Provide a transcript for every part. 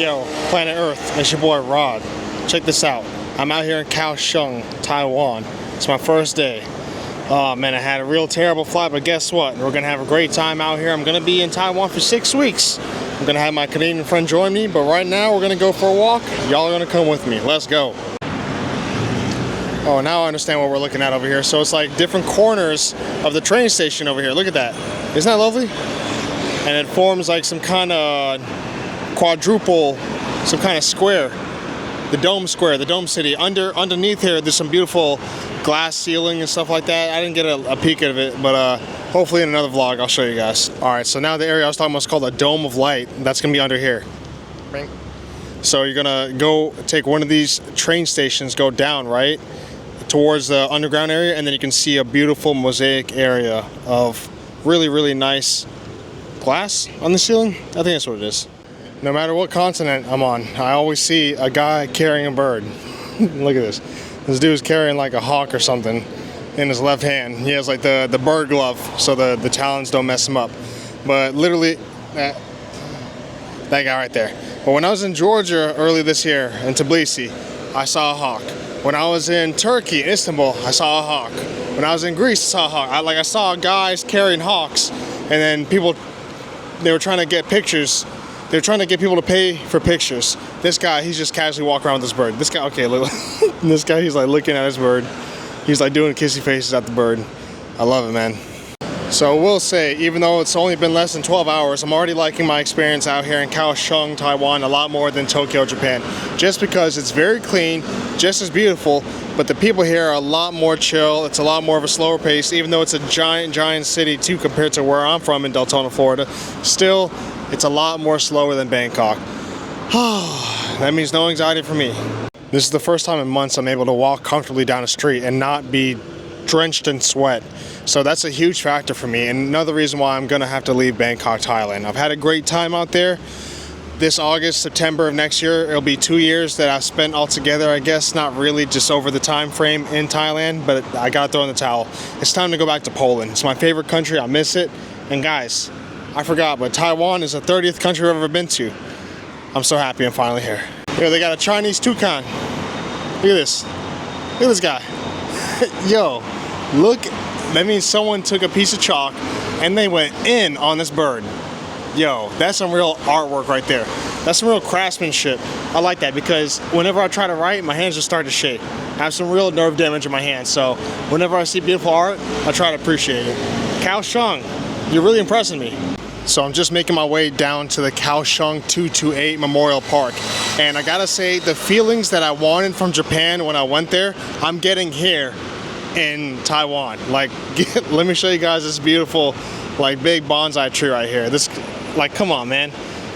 Yo, Planet Earth, it's your boy Rod. Check this out. I'm out here in Kaohsiung, Taiwan. It's my first day. Oh man, I had a real terrible flight, but guess what? We're gonna have a great time out here. I'm gonna be in Taiwan for 6 weeks. I'm gonna have my Canadian friend join me, but right now we're gonna go for a walk. Y'all are gonna come with me. Let's go. Oh, now I understand what we're looking at over here. So it's like different corners of the train station over here. Look at that. Isn't that lovely? And it forms like some kind of quadruple, some kind of square. The dome square, the dome city. Underneath here, there's some beautiful glass ceiling and stuff like that. I didn't get a peek of it, but hopefully in another vlog I'll show you guys. All right, so now the area I was talking about is called a Dome of Light. That's gonna be under here. So you're gonna go take one of these train stations, go down, right, towards the underground area, and then you can see a beautiful mosaic area of really, really nice glass on the ceiling. I think that's what it is. No matter what continent I'm on, I always see a guy carrying a bird. Look at this. This dude's carrying like a hawk or something in his left hand. He has like the bird glove so the talons don't mess him up. But literally, that guy right there. But when I was in Georgia early this year, in Tbilisi, I saw a hawk. When I was in Turkey, Istanbul, I saw a hawk. When I was in Greece, I saw a hawk. I saw guys carrying hawks, and then people, they were trying to get pictures. They're trying to get people to pay for pictures. This guy, he's just casually walking around with this bird. This guy, okay, look, this guy, he's like looking at his bird. He's like doing kissy faces at the bird. I love it, man. So I will say, even though it's only been less than 12 hours, I'm already liking my experience out here in Kaohsiung, Taiwan, a lot more than Tokyo, Japan. Just because it's very clean, just as beautiful, but the people here are a lot more chill. It's a lot more of a slower pace, even though it's a giant, giant city too compared to where I'm from in Deltona, Florida. Still, it's a lot more slower than Bangkok. That means no anxiety for me. This is the first time in months I'm able to walk comfortably down a street and not be drenched in sweat. So that's a huge factor for me, and another reason why I'm gonna have to leave Bangkok, Thailand. I've had a great time out there. This August, September of next year, it'll be 2 years that I've spent altogether, I guess, not really, just over the time frame in Thailand, but I gotta throw in the towel. It's time to go back to Poland. It's my favorite country, I miss it. And guys, I forgot, but Taiwan is the 30th country I've ever been to. I'm so happy I'm finally here. Yo, they got a Chinese toucan. Look at this. Look at this guy. Yo, look. That means someone took a piece of chalk and they went in on this bird. Yo, that's some real artwork right there. That's some real craftsmanship. I like that because whenever I try to write, my hands just start to shake. I have some real nerve damage in my hands, so whenever I see beautiful art, I try to appreciate it. Kaohsiung, you're really impressing me. So I'm just making my way down to the Kaohsiung 228 Memorial Park. And I gotta say, the feelings that I wanted from Japan when I went there, I'm getting here in Taiwan. Like, let me show you guys this beautiful, like, big bonsai tree right here. This, like, come on, man.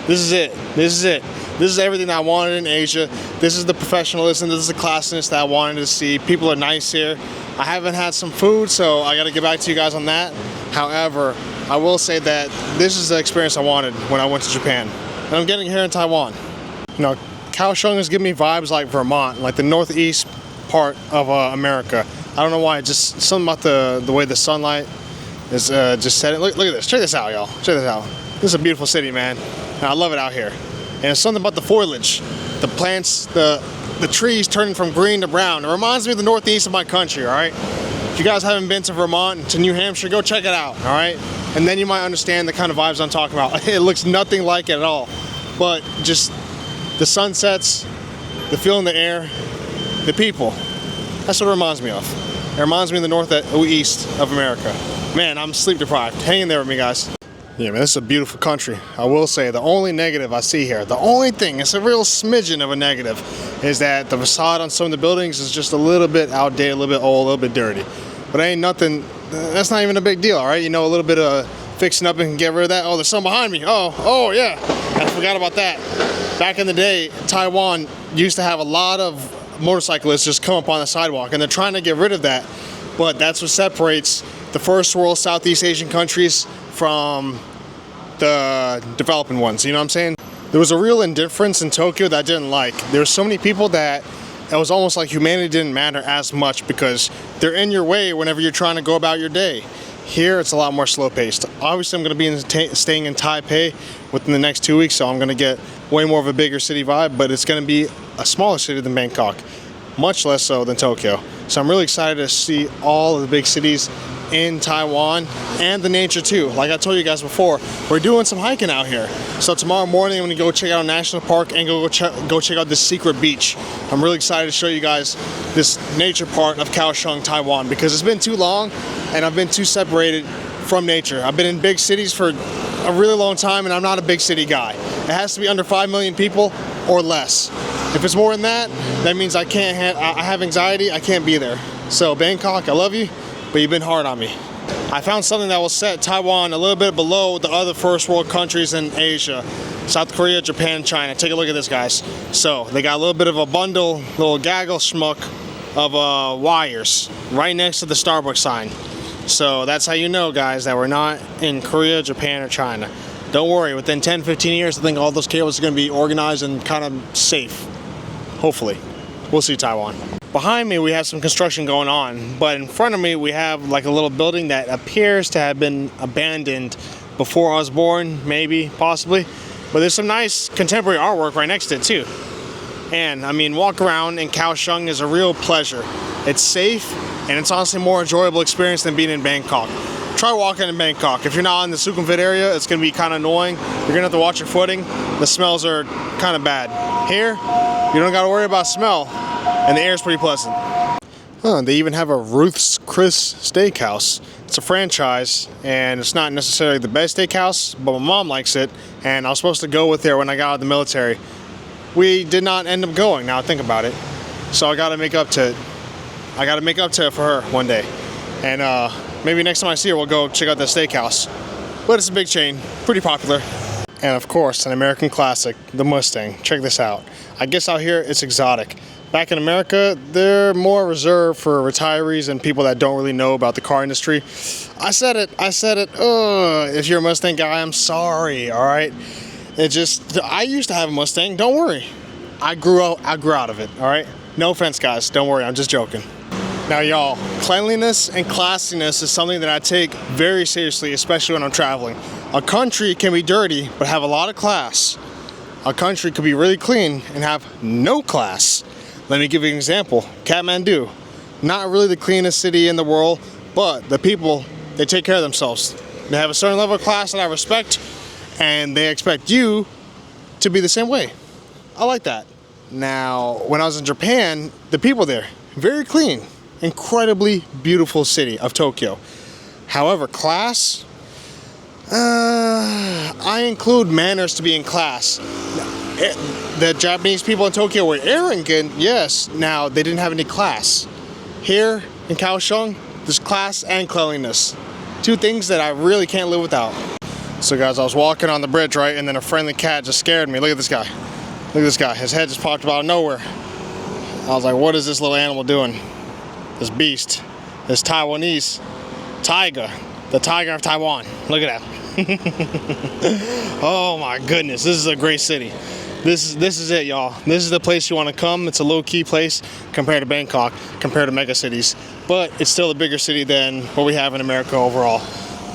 This is it. This is it. This is everything that I wanted in Asia. This is the professionalism. This is the classiness that I wanted to see. People are nice here. I haven't had some food, so I gotta get back to you guys on that. However, I will say that this is the experience I wanted when I went to Japan. And I'm getting here in Taiwan. You know, Kaohsiung is giving me vibes like Vermont, like the northeast part of America. I don't know why, just something about the way the sunlight is just setting. Look at this, check this out, y'all. Check this out. This is a beautiful city, man. And I love it out here. And it's something about the foliage, the plants, the trees turning from green to brown. It reminds me of the northeast of my country, all right? If you guys haven't been to Vermont, to New Hampshire, go check it out, all right? And then you might understand the kind of vibes I'm talking about. It looks nothing like it at all. But just the sunsets, the feel in the air, the people. That's what it reminds me of. It reminds me of the northeast of America. Man, I'm sleep deprived. Hang in there with me, guys. Yeah, man, this is a beautiful country. I will say, the only negative I see here, the only thing, it's a real smidgen of a negative, is that the facade on some of the buildings is just a little bit outdated, a little bit old, a little bit dirty. But ain't nothing, that's not even a big deal, all right? You know, a little bit of fixing up and can get rid of that. Oh, there's some behind me. Oh, yeah. I forgot about that. Back in the day, Taiwan used to have a lot of motorcyclists just come up on the sidewalk, and they're trying to get rid of that. But that's what separates the first world Southeast Asian countries from the developing ones, you know what I'm saying? There was a real indifference in Tokyo that I didn't like. There were so many people that it was almost like humanity didn't matter as much because they're in your way whenever you're trying to go about your day. Here, it's a lot more slow-paced. Obviously, I'm going to be staying in Taipei within the next 2 weeks, so I'm going to get way more of a bigger city vibe, but it's going to be a smaller city than Bangkok, much less so than Tokyo. So I'm really excited to see all of the big cities in Taiwan and the nature too. Like I told you guys before, we're doing some hiking out here. So tomorrow morning I'm going to go check out a national park and go check out this secret beach. I'm really excited to show you guys this nature part of Kaohsiung, Taiwan, because it's been too long and I've been too separated from nature. I've been in big cities for a really long time and I'm not a big city guy. It has to be under 5 million people or less. If it's more than that, that means I have anxiety, I can't be there. So Bangkok, I love you, but you've been hard on me. I found something that will set Taiwan a little bit below the other first world countries in Asia. South Korea, Japan, China. Take a look at this, guys. So they got a little bit of a bundle, little gaggle schmuck of wires right next to the Starbucks sign. So that's how you know, guys, that we're not in Korea, Japan, or China. Don't worry, within 10-15 years, I think all those cables are going to be organized and kind of safe. Hopefully. We'll see Taiwan. Behind me, we have some construction going on, but in front of me, we have like a little building that appears to have been abandoned before I was born, maybe, possibly. But there's some nice contemporary artwork right next to it, too. And, I mean, walk around in Kaohsiung is a real pleasure. It's safe, and it's honestly a more enjoyable experience than being in Bangkok. Try walking in Bangkok. If you're not in the Sukhumvit area, it's going to be kind of annoying. You're going to have to watch your footing. The smells are kind of bad. Here, you don't got to worry about smell, and the air is pretty pleasant. They even have a Ruth's Chris Steakhouse. It's a franchise, and it's not necessarily the best steakhouse, but my mom likes it, and I was supposed to go with her when I got out of the military. We did not end up going, now I think about it. So I got to make up to it. I got to make up to it for her one day. And maybe next time I see her, we'll go check out the steakhouse. But it's a big chain, pretty popular. And of course, an American classic, the Mustang. Check this out. I guess out here, it's exotic. Back in America, they're more reserved for retirees and people that don't really know about the car industry. I said it. If you're a Mustang guy, I'm sorry, all right? I used to have a Mustang, don't worry. I grew out of it, all right? No offense, guys, don't worry, I'm just joking. Now, y'all, cleanliness and classiness is something that I take very seriously, especially when I'm traveling. A country can be dirty, but have a lot of class. A country could be really clean and have no class. Let me give you an example. Kathmandu, not really the cleanest city in the world, but the people, they take care of themselves. They have a certain level of class that I respect, and they expect you to be the same way. I like that. Now, when I was in Japan, the people there, very clean. Incredibly beautiful city of Tokyo. However, class, I include manners to be in class. The Japanese people in Tokyo were arrogant, yes. Now, they didn't have any class. Here in Kaohsiung, there's class and cleanliness. Two things that I really can't live without. So guys, I was walking on the bridge, right, and then a friendly cat just scared me. Look at this guy. Look at this guy. His head just popped up out of nowhere. I was like, what is this little animal doing? This beast, this Taiwanese tiger, the tiger of Taiwan. Look at that. Oh my goodness, this is a great city. This is it, y'all. This is the place you want to come. It's a low-key place compared to Bangkok, compared to mega cities, but it's still a bigger city than what we have in America overall.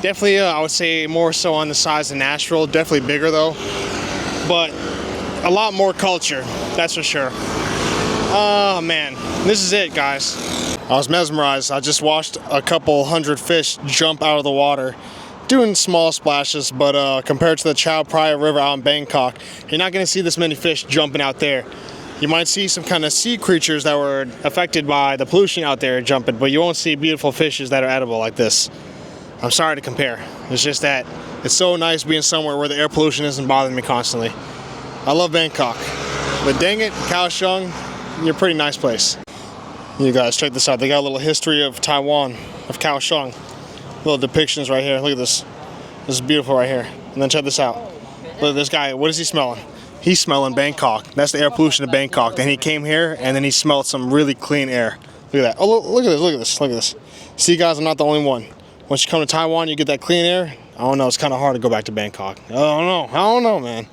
Definitely, I would say more so on the size of Nashville. Definitely bigger though, but a lot more culture, that's for sure. Oh man, this is it, guys. I was mesmerized. I just watched a couple hundred fish jump out of the water, doing small splashes, but compared to the Chao Phraya River out in Bangkok, you're not going to see this many fish jumping out there. You might see some kind of sea creatures that were affected by the pollution out there jumping, but you won't see beautiful fishes that are edible like this. I'm sorry to compare. It's just that it's so nice being somewhere where the air pollution isn't bothering me constantly. I love Bangkok, but dang it, Kaohsiung, you're a pretty nice place. You guys, check this out. They got a little history of Taiwan, of Kaohsiung. Little depictions right here. Look at this. This is beautiful right here. And then check this out. Look at this guy. What is he smelling? He's smelling Bangkok. That's the air pollution of Bangkok. Then he came here and then he smelled some really clean air. Look at that. Oh, look at this. Look at this. Look at this. See, guys, I'm not the only one. Once you come to Taiwan, you get that clean air. I don't know. It's kind of hard to go back to Bangkok. I don't know, man.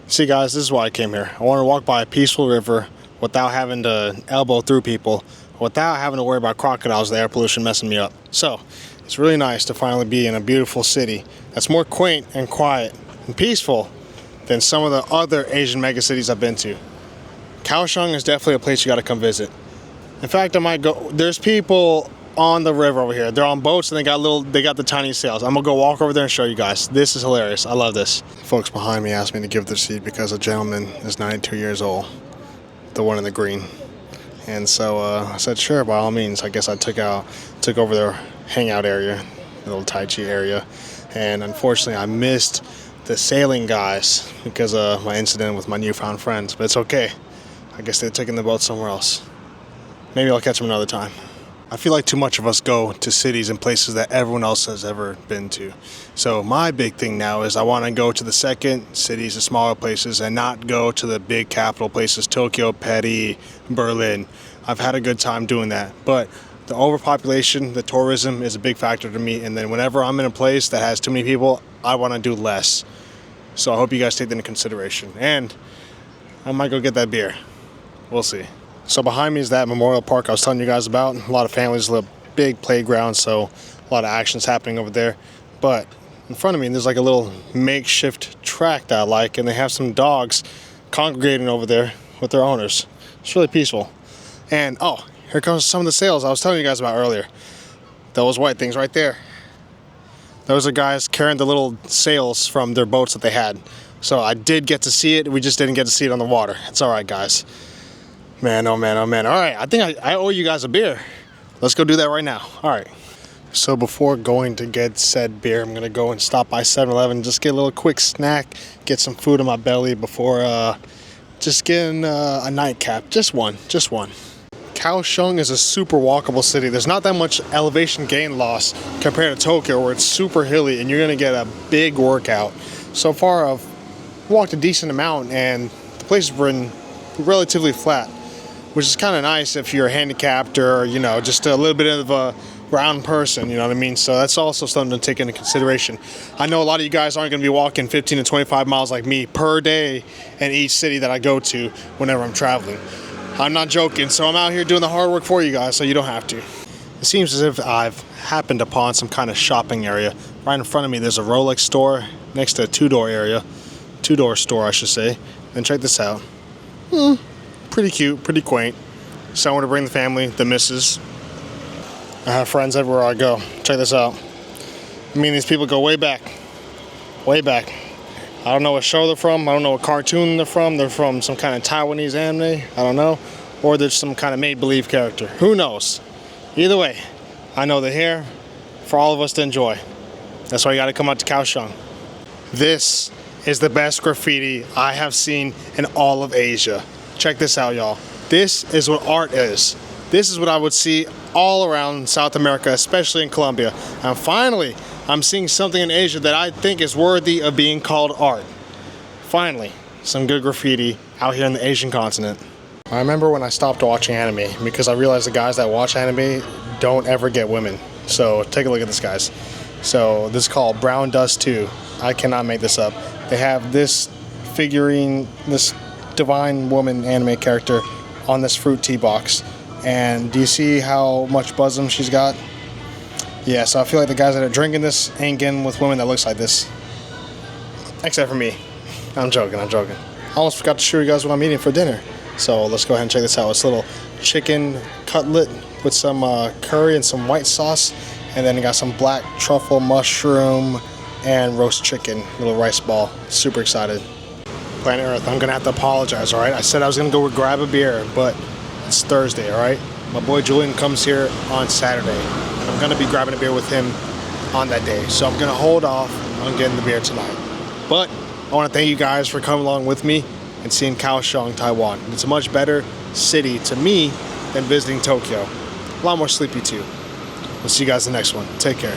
See, guys, this is why I came here. I want to walk by a peaceful river without having to elbow through people, without having to worry about crocodiles, the air pollution messing me up. So, it's really nice to finally be in a beautiful city that's more quaint and quiet and peaceful than some of the other Asian megacities I've been to. Kaohsiung is definitely a place you got to come visit. In fact, I might go. There's people on the river over here. They're on boats and they got the tiny sails. I'm gonna go walk over there and show you guys. This is hilarious. I love this. Folks behind me asked me to give their seat because a gentleman is 92 years old, the one in the green. And so I said, sure, by all means. I guess I took over their hangout area, the little Tai Chi area. And unfortunately, I missed the sailing guys because of my incident with my newfound friends. But it's okay. I guess they're taking the boat somewhere else. Maybe I'll catch them another time. I feel like too much of us go to cities and places that everyone else has ever been to. So my big thing now is I want to go to the second cities, the smaller places, and not go to the big capital places, Tokyo, Paris, Berlin. I've had a good time doing that. But the overpopulation, the tourism is a big factor to me. And then whenever I'm in a place that has too many people, I want to do less. So I hope you guys take that into consideration. And I might go get that beer. We'll see. So behind me is that memorial park I was telling you guys about. A lot of families, a big playground, so a lot of action's happening over there. But in front of me, there's like a little makeshift track that I like, and they have some dogs congregating over there with their owners. It's really peaceful. And oh, here comes some of the sails I was telling you guys about earlier. Those white things right there. Those are guys carrying the little sails from their boats that they had. So I did get to see it. We just didn't get to see it on the water. It's all right, guys. Man, oh man, oh man. All right, I think I owe you guys a beer. Let's go do that right now. All right. So before going to get said beer, I'm going to go and stop by 7-Eleven, just get a little quick snack, get some food in my belly before just getting a nightcap. Just one. Kaohsiung is a super walkable city. There's not that much elevation gain loss compared to Tokyo, where it's super hilly and you're going to get a big workout. So far, I've walked a decent amount and the place has been relatively flat, which is kind of nice if you're handicapped or, you know, just a little bit of a round person, you know what I mean? So that's also something to take into consideration. I know a lot of you guys aren't going to be walking 15 to 25 miles like me per day in each city that I go to whenever I'm traveling. I'm not joking, so I'm out here doing the hard work for you guys so you don't have to. It seems as if I've happened upon some kind of shopping area. Right in front of me there's a Rolex store next to a two-door store I should say. And check this out. Pretty cute, pretty quaint. Somewhere to bring the family, the missus. I have friends everywhere I go. Check this out. I mean, these people go way back. Way back. I don't know what show they're from. I don't know what cartoon they're from. They're from some kind of Taiwanese anime. I don't know. Or they're some kind of make-believe character. Who knows? Either way, I know they're here for all of us to enjoy. That's why you got to come out to Kaohsiung. This is the best graffiti I have seen in all of Asia. Check this out, y'all. This is what art is. This is what I would see all around South America, especially in Colombia. And finally, I'm seeing something in Asia that I think is worthy of being called art. Finally, some good graffiti out here in the Asian continent. I remember when I stopped watching anime because I realized the guys that watch anime don't ever get women. So take a look at this, guys. So this is called Brown Dust 2. I cannot make this up. They have this figurine, this divine woman anime character on this fruit tea box. And do you see how much bosom she's got? Yeah, so I feel like the guys that are drinking this ain't getting with women that looks like this. Except for me. I'm joking. I almost forgot to show you guys what I'm eating for dinner. So let's go ahead and check this out. It's a little chicken cutlet with some curry and some white sauce. And then you got some black truffle mushroom and roast chicken, little rice ball. Super excited. Planet Earth, I'm gonna have to apologize, all right? I said I was gonna go grab a beer, but it's Thursday, all right? My boy Julian comes here on Saturday. And I'm gonna be grabbing a beer with him on that day. So I'm gonna hold off on getting the beer tonight. But I wanna thank you guys for coming along with me and seeing Kaohsiung, Taiwan. It's a much better city to me than visiting Tokyo. A lot more sleepy too. We'll see you guys in the next one. Take care.